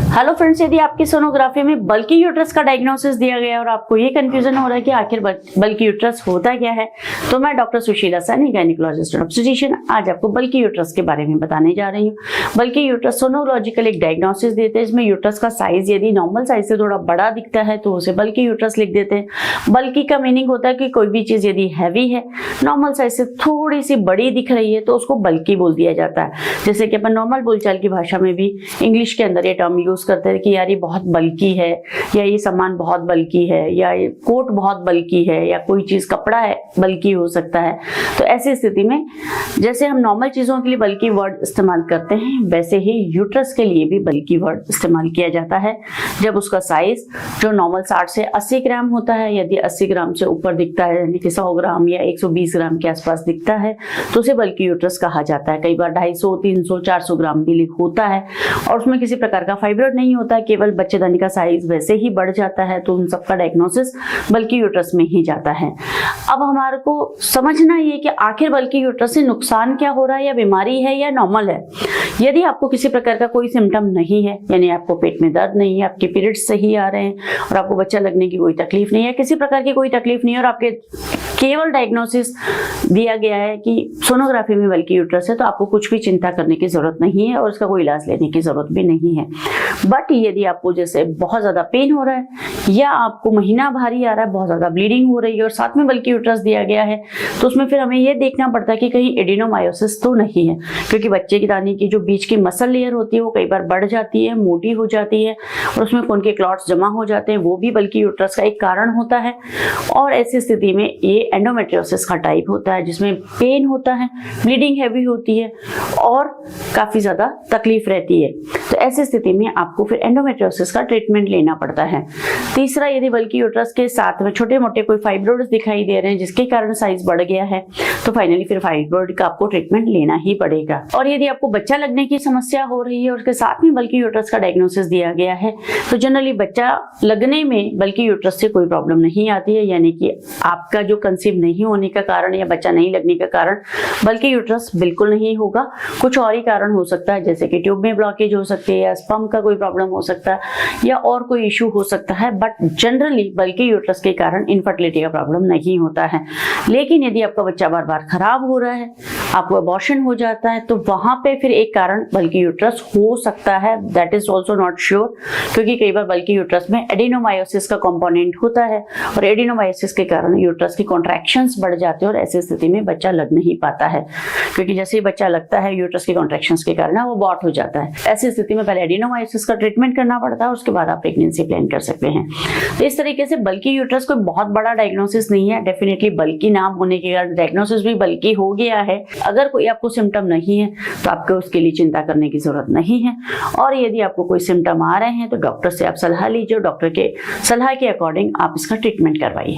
Hello friends, यदि आपकी sonography में बल्की यूट्रस का डायग्नोसिस दिया गया है और आपको ये कंफ्यूजन हो रहा है कि आखिर बल्की यूट्रस होता क्या है, तो मैं डॉक्टर सुशीला सैनी, गायनिकोलॉजिस्ट और ऑब्स्टेट्रिशियन, आज आपको बल्की यूट्रस के बारे में बताने जा रही हूँ। बल्की यूट्रस सोनोलॉजिकल एक डायग्नोसिस देते हैं। इसमें यूट्रस का साइज यदि नॉर्मल साइज से थोड़ा बड़ा दिखता है तो उसे बल्की यूट्रस लिख देते हैं। बल्की का मीनिंग होता है कि कोई भी चीज यदि हैवी है, नॉर्मल साइज से थोड़ी सी बड़ी दिख रही है, तो उसको बल्की बोल दिया जाता है। जैसे कि अपन नॉर्मल बोलचाल की भाषा में भी इंग्लिश के अंदर ये टर्म यूज करते हैं कि यार ये बहुत बल्की है, या ये सामान बहुत बल्की है, या ये कोट बहुत बल्की है, या कोई चीज कपड़ा है बल्की हो सकता है। तो ऐसी स्थिति में जैसे हम नॉर्मल चीजों के लिए बल्की वर्ड इस्तेमाल करते हैं, वैसे ही यूट्रस के लिए भी बल्की वर्ड इस्तेमाल किया जाता है जब उसका साइज जो नॉर्मल 60 से 80 ग्राम होता है, यदि 80 ग्राम से ऊपर दिखता है, यानी कि 100 ग्राम या 120 ग्राम के आसपास दिखता है, तो उसे बल्की यूट्रस कहा जाता है। कई बार 250, 300, 400 ग्राम भी होता है और उसमें किसी प्रकार का फाइब्रॉइड नहीं होता है, केवल बच्चेदानी का साइज वैसे ही बढ़ जाता है, तो उन सबका डायग्नोसिस बल्की यूट्रस में ही जाता है। अब हमारे को समझना ये कि आखिर बल्की यूट्रस से नुकसान क्या हो रहा है, या बीमारी है या नॉर्मल है। यदि आपको किसी प्रकार का कोई सिम्टम नहीं है, यानी आपको पेट में दर्द नहीं है, आपके पीरियड्स सही आ रहे हैं और आपको बच्चा लगने की कोई तकलीफ नहीं है, किसी प्रकार की कोई तकलीफ नहीं है, और आपके केवल डायग्नोसिस दिया गया है कि सोनोग्राफी में बल्की यूट्रस है, तो आपको कुछ भी चिंता करने की जरूरत नहीं है और उसका कोई इलाज लेने की जरूरत भी नहीं है। बट यदि आपको जैसे बहुत ज्यादा पेन हो रहा है, या आपको महीना भारी आ रहा है, बहुत ज्यादा ब्लीडिंग हो रही है और साथ में बल्की यूट्रस दिया गया है, तो उसमें फिर हमें यह देखना पड़ता है कि कहीं एडिनोमायोसिस तो नहीं है, क्योंकि बच्चे की दानी की जो बीच की मसल लेयर होती है वो कई बार बढ़ जाती है, मोटी हो जाती है और उसमें खून के क्लॉट्स जमा हो जाते हैं, वो भी बल्की यूट्रस का एक कारण होता है। और ऐसी स्थिति में ये एंडोमेट्रियोसिस का टाइप होता है, जिसमें पेन होता है, ब्लीडिंग हैवी होती है और काफी ज्यादा तकलीफ रहती है। तो ऐसी स्थिति में आपको फिर एंडोमेट्रियोसिस का ट्रीटमेंट लेना पड़ता है। तीसरा, यदि बल्की यूट्रस के साथ में छोटे मोटे कोई फाइब्रोइड्स दिखाई दे रहे हैं जिसके कारण साइज बढ़ गया है, तो फाइनली फिर फाइब्रोइड का आपको ट्रीटमेंट लेना ही पड़ेगा। और यदि आपको बच्चा लगने की समस्या हो रही है और उसके साथ में बल्की यूट्रस का डायग्नोसिस दिया गया है, तो जनरली बच्चा लगने में बल्की यूट्रस से कोई प्रॉब्लम नहीं आती है, यानी कि आपका जो कंसीव नहीं होने का कारण या बच्चा नहीं लगने का कारण बल्की यूट्रस बिल्कुल नहीं होगा। कुछ और ही कारण हो सकता है, जैसे कि ट्यूब में ब्लॉकेज हो सकती है, या स्पर्म का कोई प्रॉब्लम हो सकता है, या और कोई इश्यू हो सकता है। बट जनरली बल्की यूट्रस के कारण इनफर्टिलिटी का प्रॉब्लम नहीं होता है। लेकिन यदि आपका बच्चा बार बार खराब हो रहा है, आपको अबॉर्शन हो जाता है, तो वहां पे फिर एक कारण बल्की यूट्रस हो सकता है। That is also not sure, क्योंकि कई बार बल्की यूट्रस में एडिनोमायोसिस का कंपोनेंट होता है और एडिनोमायोसिस के कारण यूट्रस की कॉन्ट्रैक्शंस बढ़ जाते हैं और ऐसी स्थिति में बच्चा लग नहीं पाता है, क्योंकि जैसे ही बच्चा लगता है यूट्रस की कॉन्ट्रैक्शंस के कारण वो अबॉर्ट हो जाता है। ऐसी स्थिति में पहले एडिनोमायोसिस का ट्रीटमेंट करना पड़ता है, उसके बाद आप प्रेगनेंसी प्लान कर सकते हैं। तो इस तरीके से बल्की यूट्रस कोई बहुत बड़ा डायग्नोसिस नहीं है। डेफिनेटली बल्की नाम होने के कारण डायग्नोसिस भी बल्की हो गया है। अगर कोई आपको सिम्टम नहीं है तो आपको उसके लिए चिंता करने की जरूरत नहीं है। और यदि आपको कोई सिम्टम आ रहे हैं तो डॉक्टर से आप सलाह लीजिए, डॉक्टर के सलाह के अकॉर्डिंग आप इसका ट्रीटमेंट करवाइए।